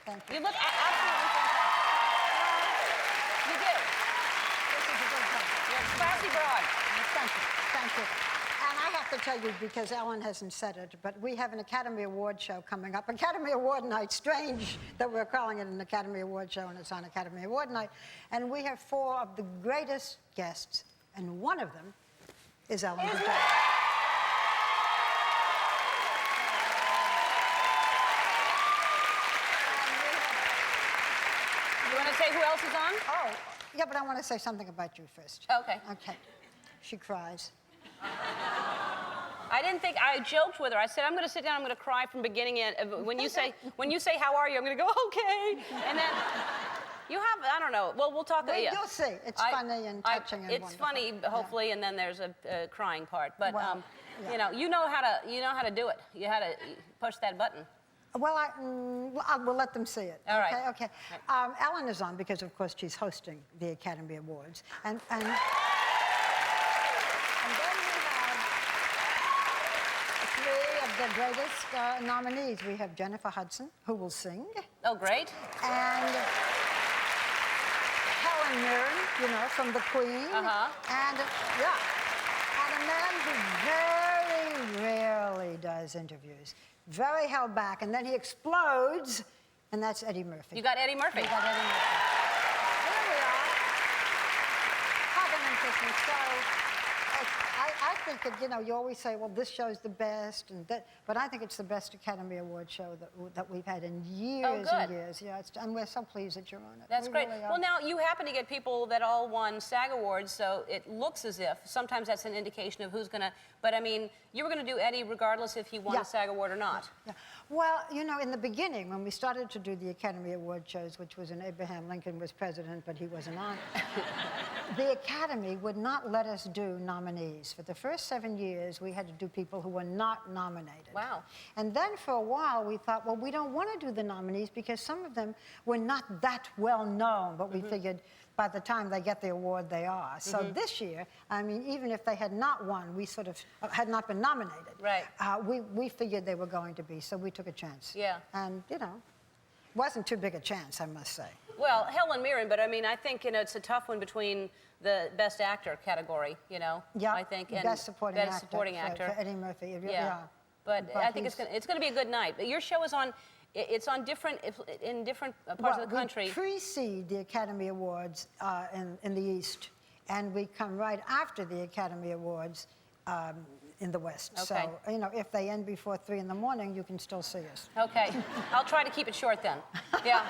Thank you. You look absolutely fantastic. You do. This is a good time. You're a classy broad. Thank you. Thank you. And I have to tell you, because Ellen hasn't said it, but we have an Academy Award show coming up. Academy Award night. Strange that we're calling it an Academy Award show and it's on Academy Award night. And we have 4 of the greatest guests, and one of them is Ellen DeGeneres. You want to say who else is on? Oh, yeah, but I want to say something about you first. Okay. Okay. She cries. I didn't think, I joked with her. I said, I'm going to sit down, I'm going to cry from beginning to end. When you say, how are you, I'm going to go, okay. And then, you have, I don't know, well, we'll talk. Well, yeah. you'll see. It's funny and touching and it's wonderful. funny, hopefully, and then there's a crying part. But, Well, yeah. you know how to do it. You how to push that button. Well, we'll let them see it. All right. Okay, okay. Ellen is on because, of course, she's hosting the Academy Awards. And then we have 3 of the greatest nominees. We have Jennifer Hudson, who will sing. Oh, great. And Helen Mirren, you know, from The Queen. And, and a man who very rarely does interviews. Very held back, and then he explodes, and that's Eddie Murphy. You got Eddie Murphy. You got Eddie Murphy. Here we are, having an interesting show. I think that, you know, you always say, well, this show's the best, and that, but I think it's the best Academy Award show that we've had in years and years. Yeah, and we're so pleased that you're on it. That's great. Really well, now, you happen to get people that all won SAG Awards, so it looks as if, sometimes that's an indication of who's going to, but I mean, you were going to do Eddie regardless if he won a SAG Award or not. Yeah. Well, you know, in the beginning, when we started to do the Academy Award shows, which was when Abraham Lincoln was president, but he wasn't on, the Academy would not let us do nominees. For the first 7 years, we had to do people who were not nominated. Wow. And then for a while, we thought, well, we don't want to do the nominees because some of them were not that well known, but we figured by the time they get the award, they are. So this year, I mean, even if they had not won, we sort of had not been nominated. Right. We figured they were going to be, so we took a chance. Yeah. And, you know, wasn't too big a chance, I must say. Well, Helen Mirren, but I mean, I think, you know, it's a tough one between the Best Actor category, you know, Yeah, I think. And Best Supporting Actor. For Eddie Murphy. Yeah. But I think it's going to be a good night. But your show is on, it's on in different parts of the country. We precede the Academy Awards in the East, and we come right after the Academy Awards in the West. Okay. So, you know, if they end before 3 in the morning, you can still see us. Okay. I'll try to keep it short then. Yeah.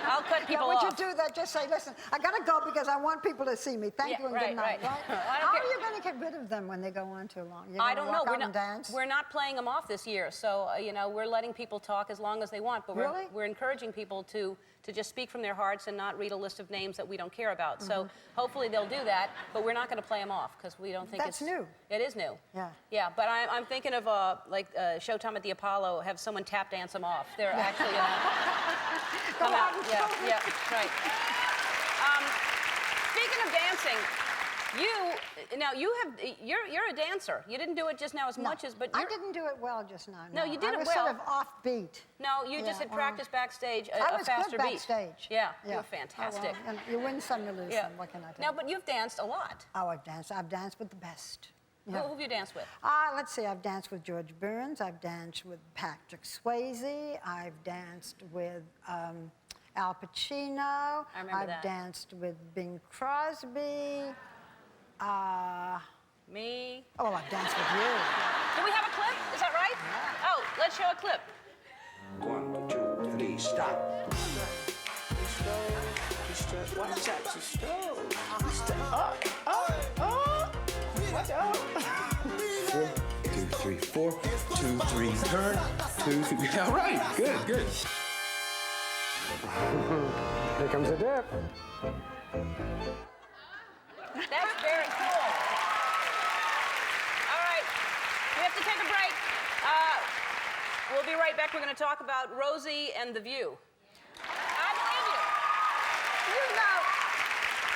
I'll cut people off. Would you do that? Just say, listen, I got to go because I want people to see me. Thank you and good night. Right? How are you going to get rid of them when they go on too long? I don't know. Dance? We're not playing them off this year. So, you know, we're letting people talk as long as they want. But we're encouraging people to just speak from their hearts and not read a list of names that we don't care about. So hopefully they'll do that, but we're not going to play them off because we don't think That's new. It is new. Yeah. Yeah, but I'm thinking of Showtime at the Apollo, have someone tap dance them off. They're actually come out. Yeah, right. Speaking of dancing, you're a dancer. You didn't do it just now as much as, but I didn't do it well just now. No, you did it well. I was sort of offbeat. No, you just had practiced backstage a I was faster good beat. backstage. Yeah, you were fantastic. Oh, well, you win some, you lose some. What can I do? Now, but you've danced a lot. Oh, I've danced with the best. Who have you danced with? Let's see, I've danced with George Burns, I've danced with Patrick Swayze, I've danced with Al Pacino, I've danced with Bing Crosby. Me. Oh, well, I've danced with you. Do we have a clip? Is that right? Yeah. Oh, let's show a clip. 1, 2, 3, stop. Watch out, you stop. Watch out. 4, 2, 3, 4, 2, 3, turn, 2, 3. All right, good, good. Here comes the dip. That's very cool. All right, we have to take a break. We'll be right back. We're going to talk about Rosie and The View. I believe you. You know.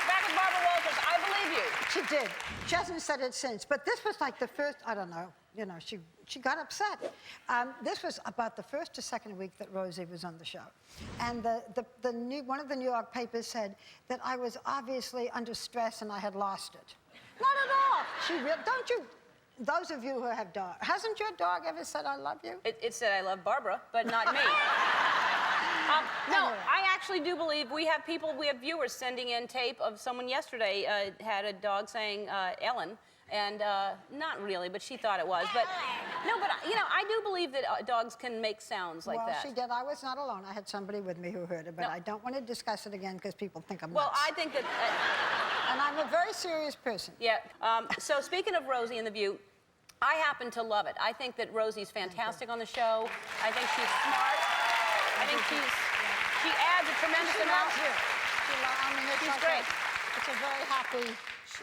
Back with Barbara Walters. I believe you. you. She did. She hasn't said it since. But this was like the first, I don't know, you know, she got upset. This was about the first or second week that Rosie was on the show. And one of the New York papers said that I was obviously under stress and I had lost it. Not at all. Don't you, those of you who have dogs, hasn't your dog ever said I love you? It said I love Barbara, but not me. No, I actually do believe we have viewers sending in tape of someone yesterday had a dog saying Ellen, and not really, but she thought it was. But no, but you know, I do believe that dogs can make sounds like that. Well, she did. I was not alone. I had somebody with me who heard it, but No. I don't want to discuss it again because people think I'm Well, nuts. I think that. And I'm a very serious person. Yeah. So speaking of Rosie and The View, I happen to love it. I think that Rosie's fantastic on the show. I think she's smart. I think she adds a tremendous amount. She's great. It's a very happy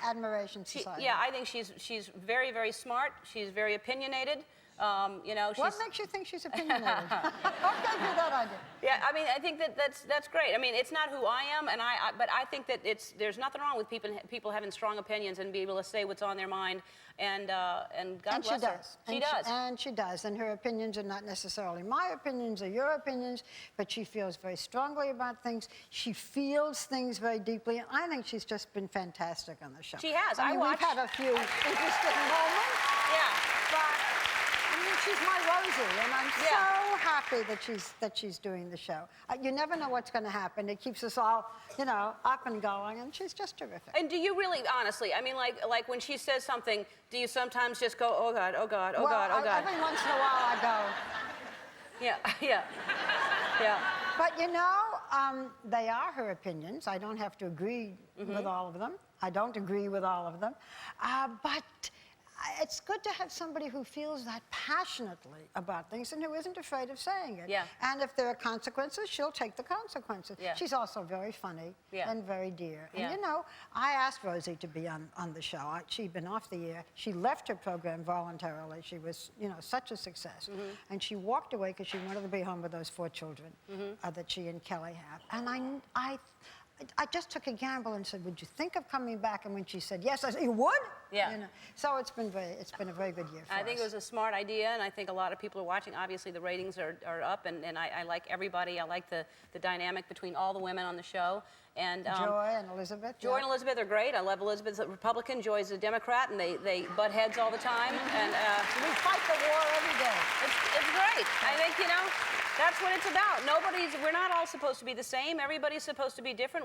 admiration society. Yeah, I think she's very, very smart. She's very opinionated. You know, What makes you think she's opinionated? What gave you that idea? Yeah, I mean, I think that's great. I mean, it's not who I am, but I think that there's nothing wrong with people having strong opinions and be able to say what's on their mind. And God bless her. She does. And she does. And her opinions are not necessarily my opinions or your opinions, but she feels very strongly about things. She feels things very deeply. And I think she's just been fantastic on the show. She has. I mean, we've had a few interesting moments. Yeah. But I mean, she's my Rosie, and I'm so happy that she's doing the show. You never know what's going to happen. It keeps us all, you know, up and going, and she's just terrific. And do you really, honestly, I mean, like when she says something, do you sometimes just go, oh God, oh God, oh God, oh God? Every once in a while I go. Yeah. But you know, they are her opinions. I don't have to agree with all of them. I don't agree with all of them, but it's good to have somebody who feels that passionately about things and who isn't afraid of saying it. Yeah. And if there are consequences, she'll take the consequences. Yeah. She's also very funny and very dear. Yeah. And you know, I asked Rosie to be on the show. She'd been off the air. She left her program voluntarily. She was, you know, such a success. And she walked away because she wanted to be home with those 4 children that she and Kelly have. And I just took a gamble and said, would you think of coming back? And when she said yes, I said, you would? Yeah. You know? So it's been a very good year for us. I think it was a smart idea, and I think a lot of people are watching. Obviously, the ratings are up, and I like everybody. I like the dynamic between all the women on the show. And Joy and Elizabeth. Joy and Elizabeth are great. I love Elizabeth's a Republican. Joy's a Democrat, and they butt heads all the time. And we fight the war every day. It's great. I think, you know, that's what it's about. We're not all supposed to be the same. Everybody's supposed to be different.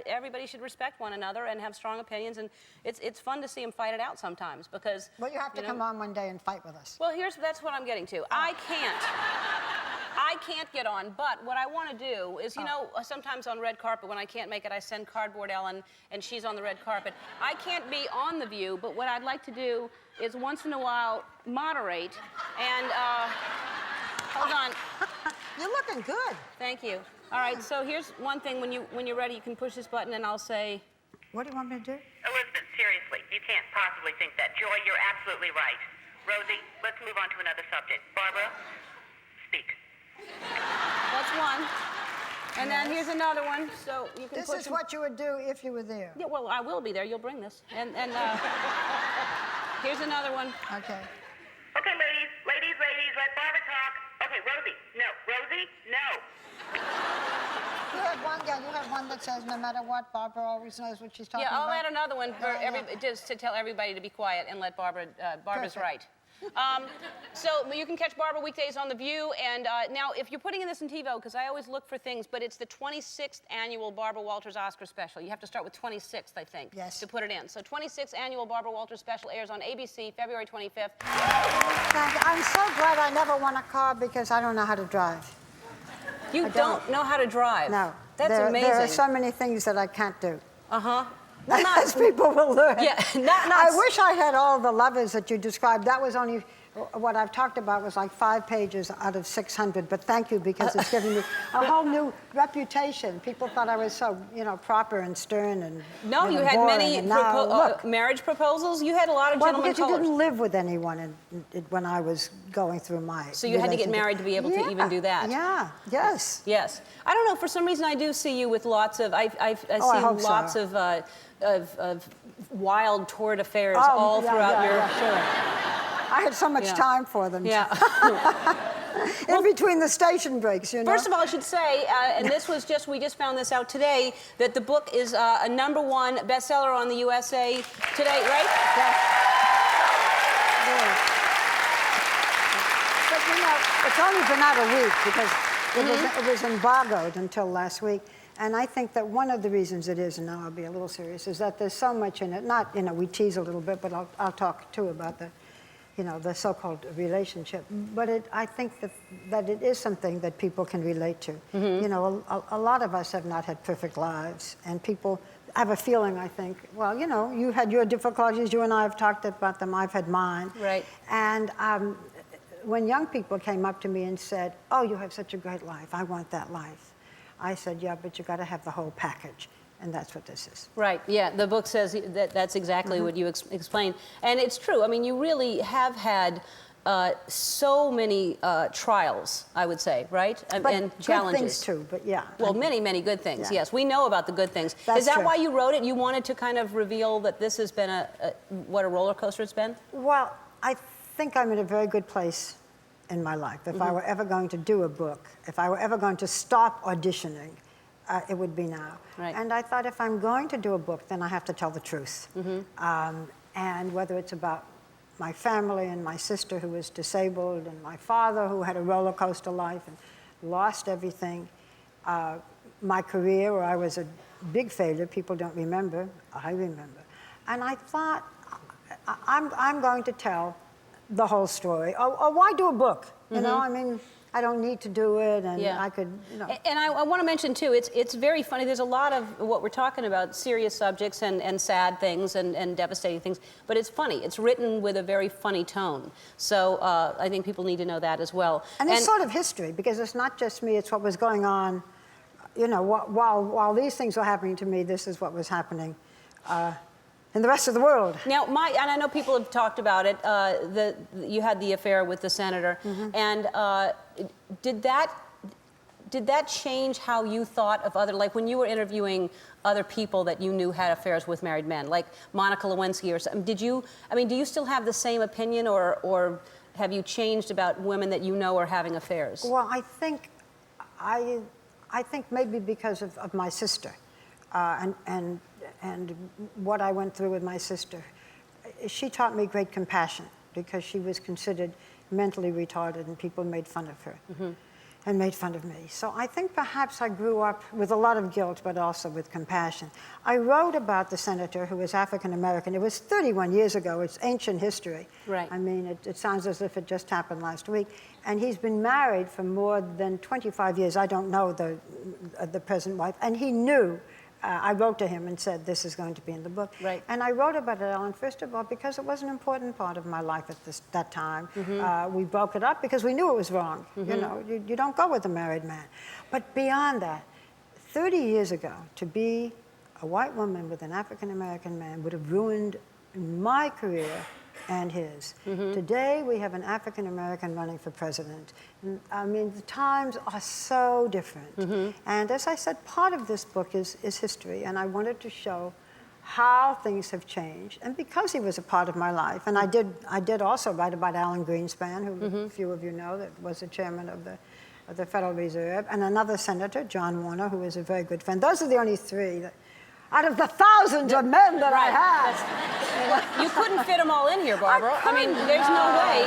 Everybody should respect one another and have strong opinions. And it's fun to see them fight it out sometimes because. Well, you have to come on one day and fight with us. Well, that's what I'm getting to. I can't get on, but what I want to do is, you know, sometimes on red carpet, when I can't make it, I send Cardboard Ellen, and she's on the red carpet. I can't be on The View, but what I'd like to do is once in a while moderate, and hold on. You're looking good. Thank you. All right, so here's one thing. When you're ready, you can push this button, and I'll say. What do you want me to do? Elizabeth, seriously, you can't possibly think that. Joy, you're absolutely right. Rosie, let's move on to another subject. Barbara, speak. That's one. And then here's another one, so you can This push is them. what you would do if you were there. Yeah, well, I will be there. You'll bring this. And here's another one. Okay. Okay, ladies, let Barbara talk. Okay, Rosie, no. Rosie, no. You have one that says, no matter what, Barbara always knows what she's talking Yeah, I'll about. add another one for just to tell everybody to be quiet and let Barbara's Perfect. right. So you can catch Barbara weekdays on The View. And now, if you're putting in this in TiVo, because I always look for things, but it's the 26th annual Barbara Walters Oscar special. You have to start with 26th, I think, to put it in. So 26th annual Barbara Walters special airs on ABC February 25th. Thank you. I'm so glad I never won a car because I don't know how to drive. You don't know how to drive? No. That's amazing. There are so many things that I can't do. Uh-huh. Well, as people will learn. Yeah, I wish I had all the levers that you described. That was only, what I've talked about was like 5 pages out of 600, but thank you because it's given me a whole new reputation. People thought I was so, you know, proper and stern and No, you know, had boring. many And now, marriage proposals. You had a lot of well, gentlemen because you callers. didn't live with anyone when I was going through my So you had to get relationship. married to be able to even do that. Yeah, yes. Yes. I don't know, for some reason I do see you with lots of, I see I hope lots so. of wild torrid affairs all throughout your... Yeah, sure. I had so much time for them. Yeah. In between the station breaks, you know. First of all, I should say, and we just found this out today, that the book is a #1 bestseller on the USA Today, right? Yes. Yeah. But you know, it's only been out a week because it was embargoed until last week. And I think that one of the reasons it is, and now I'll be a little serious, is that there's so much in it. Not, you know, we tease a little bit, but I'll talk too about the so-called relationship. But I think that it is something that people can relate to. You know, a lot of us have not had perfect lives, and people have a feeling, I think, well, you know, you had your difficulties, you and I have talked about them, I've had mine. Right. And when young people came up to me and said, oh, you have such a great life, I want that life, I said, yeah, but you got to have the whole package. And that's what this is. Right, yeah, the book says that's exactly what you explained. And it's true, I mean, you really have had so many trials, I would say, right? But and good challenges. things too, but yeah. Well, many, many good things, Yeah. yes. We know about the good things. That's Is that true. why you wrote it? You wanted to kind of reveal that this has been what a roller coaster it's been? Well, I think I'm in a very good place in my life. If I were ever going to do a book, if I were ever going to stop auditioning, it would be now. Right. And I thought if I'm going to do a book, then I have to tell the truth. And whether it's about my family and my sister who was disabled and my father who had a roller coaster life and lost everything, my career where I was a big failure, people don't remember, I remember. And I thought, I'm going to tell the whole story. Or why do a book? You know, I mean, I don't need to do it, and I could, you know. And I want to mention, too, it's very funny. There's a lot of what we're talking about, serious subjects and sad things and devastating things, but it's funny. It's written with a very funny tone. So I think people need to know that as well. And it's sort of history, because it's not just me, it's what was going on, you know, while these things were happening to me, this is what was happening in the rest of the world. Now, and I know people have talked about it, you had the affair with the senator, and did that change how you thought of other, like when you were interviewing other people that you knew had affairs with married men, like Monica Lewinsky or something, do you still have the same opinion, or have you changed about women that you know are having affairs? Well, I think maybe because of my sister, and what I went through with my sister. She taught me great compassion because she was considered mentally retarded and people made fun of her and made fun of me. So I think perhaps I grew up with a lot of guilt, but also with compassion. I wrote about the senator who was African American. It was 31 years ago. It's ancient history. Right. I mean, it sounds as if it just happened last week. And he's been married for more than 25 years. I don't know the present wife. And he knew. I wrote to him and said, this is going to be in the book. Right. And I wrote about it, Ellen, first of all, because it was an important part of my life at that time. We broke it up because we knew it was wrong. You know, you don't go with a married man. But beyond that, 30 years ago, to be a white woman with an African-American man would have ruined my career and his. Today, we have an African-American running for president. I mean, the times are so different. And as I said, part of this book is history, and I wanted to show how things have changed. And because he was a part of my life, and I did also write about Alan Greenspan, who a few of you know, that was the chairman of the Federal Reserve, and another senator, John Warner, who is a very good friend. Those are the only three that, out of the thousands of men that I have. You couldn't fit them all in here, Barbara. I mean, there's no way.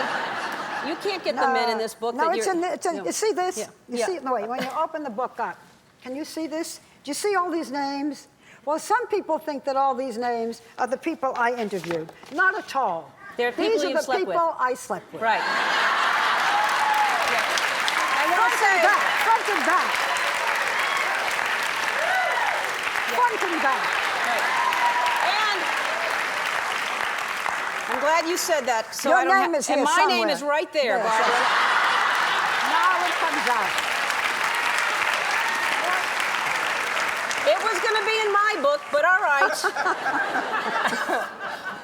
You can't get the men in this book. No, that it's in. You see this? Yeah. You see it? No, wait. When you open the book up, can you see this? Do you see all these names? Well, some people think that all these names are the people I interviewed. Not at all. They're people These are you've the slept with. people I slept with. Right. Front and back. Front and back. I'm glad you said that. So Your I don't name is here and my somewhere. name is right there, Yes, Barbara. yes. Now it comes out. It was going to be in my book, but all right.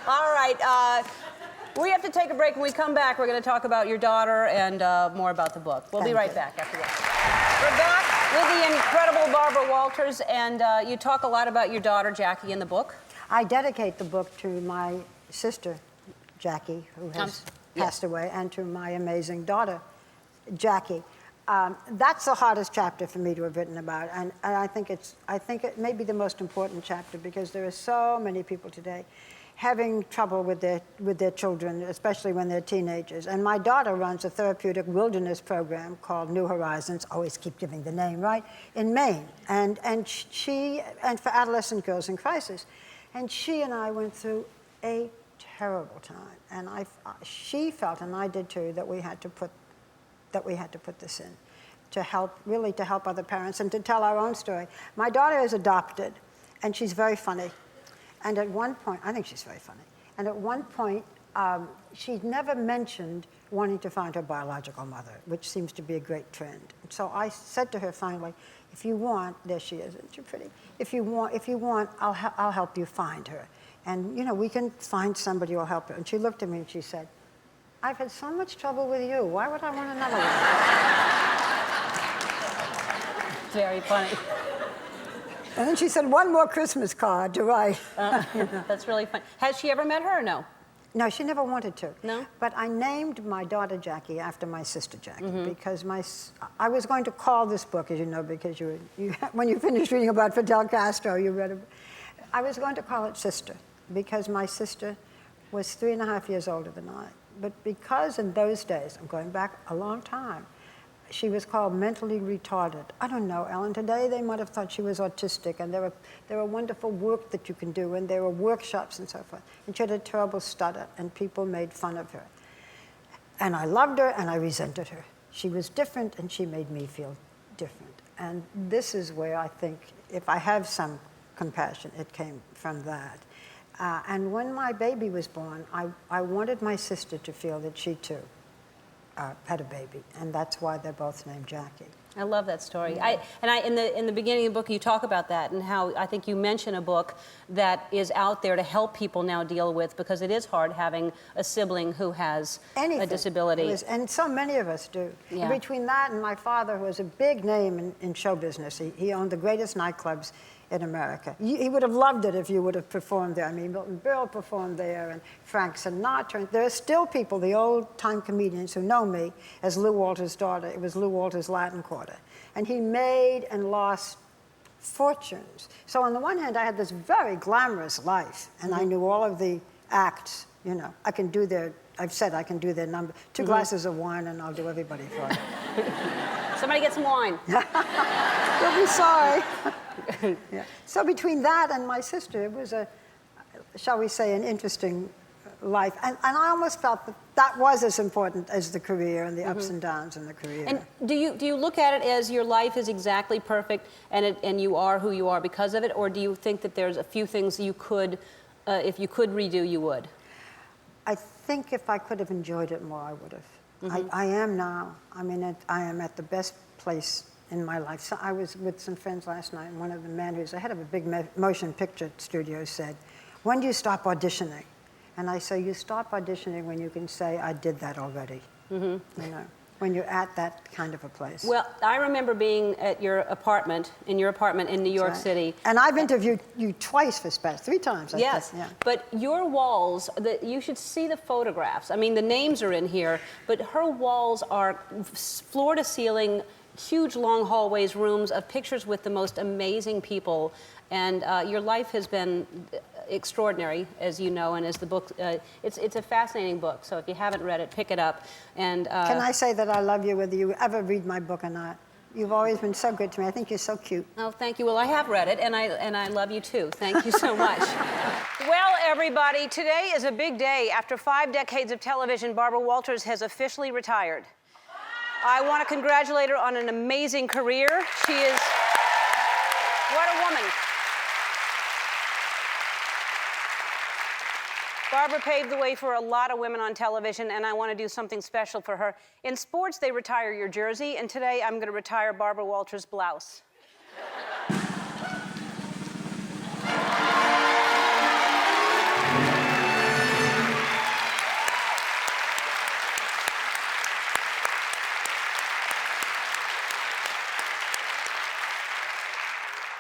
All right. We have to take a break. When we come back, we're going to talk about your daughter and more about the book. We'll be right back after this. We're back with the incredible Barbara Walters, and you talk a lot about your daughter, Jackie, in the book. I dedicate the book to my sister, Jackie, who has passed away, and to my amazing daughter, Jackie. That's the hardest chapter for me to have written about, and I think it may be the most important chapter because there are so many people today having trouble with their children, especially when they're teenagers. And my daughter runs a therapeutic wilderness program called New Horizons, always keep giving the name, right, in Maine. And for adolescent girls in crisis. And she and I went through a terrible time. And she felt, and I did too, that we had to put this in to help other parents and to tell our own story. My daughter is adopted, and she's very funny. And at one point, I think she's very funny. And at one point, she'd never mentioned wanting to find her biological mother, which seems to be a great trend. So I said to her finally, if you want, there she is, isn't she pretty? If you want, I'll help you find her. And, you know, we can find somebody who'll help her. And she looked at me and she said, I've had so much trouble with you. Why would I want another one? Very funny. And then she said, one more Christmas card to write. That's really fun. Has she ever met her or no? No, she never wanted to. No? But I named my daughter Jackie after my sister Jackie because I was going to call this book, as you know, because when you finished reading about Fidel Castro, you read it. I was going to call it Sister because my sister was 3.5 years older than I. But because in those days, I'm going back a long time, she was called mentally retarded. I don't know, Ellen. Today they might have thought she was autistic, and there were wonderful work that you can do, and there were workshops and so forth. And she had a terrible stutter, and people made fun of her. And I loved her, and I resented her. She was different, and she made me feel different. And this is where I think, if I have some compassion, it came from that. And when my baby was born, I wanted my sister to feel that she too had a baby, and that's why they're both named Jackie. I love that story. In the beginning of the book, you talk about that and how I think you mention a book that is out there to help people now deal with, because it is hard having a sibling who has a disability. And so many of us do. Yeah. And between that and my father, who was a big name in show business, he owned the greatest nightclubs in America. He would have loved it if you would have performed there. I mean, Milton Berle performed there, and Frank Sinatra. There are still people, the old-time comedians, who know me as Lou Walter's daughter. It was Lou Walter's Latin Quarter. And he made and lost fortunes. So on the one hand, I had this very glamorous life, and I knew all of the acts. You know, I've said I can do their number. 2 glasses of wine, and I'll do everybody for you. Somebody get some wine. You'll be sorry. Yeah. So between that and my sister, it was shall we say, an interesting life. And I almost felt that was as important as the career and the ups and downs in the career. And do you look at it as your life is exactly perfect and you are who you are because of it, or do you think that there's a few things you could, if you could redo, you would? I think if I could have enjoyed it more, I would have. I am now. I mean, I am at the best place in my life. So I was with some friends last night, and one of the men who's the head of a big motion picture studio said, when do you stop auditioning? And I say, you stop auditioning when you can say, I did that already. You know, when you're at that kind of a place. Well, I remember being at your apartment in New York City. And I've interviewed you twice for Spaz, 3 times. Yes, yeah. But your walls, you should see the photographs. I mean, the names are in here, but her walls are floor to ceiling, huge long hallways, rooms of pictures with the most amazing people. And your life has been extraordinary, as you know, and as the book, it's a fascinating book. So if you haven't read it, pick it up. And can I say that I love you, whether you ever read my book or not? You've always been so good to me. I think you're so cute. Oh, thank you. Well, I have read it, and I love you too. Thank you so much. Well, everybody, today is a big day. After 5 decades of television, Barbara Walters has officially retired. I want to congratulate her on an amazing career. She is, what a woman. Barbara paved the way for a lot of women on television, and I want to do something special for her. In sports, they retire your jersey, and today I'm going to retire Barbara Walters' blouse.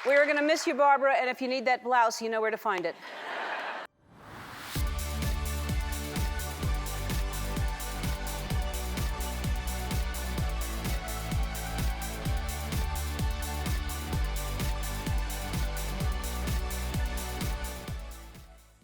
We're going to miss you, Barbara, and if you need that blouse, you know where to find it.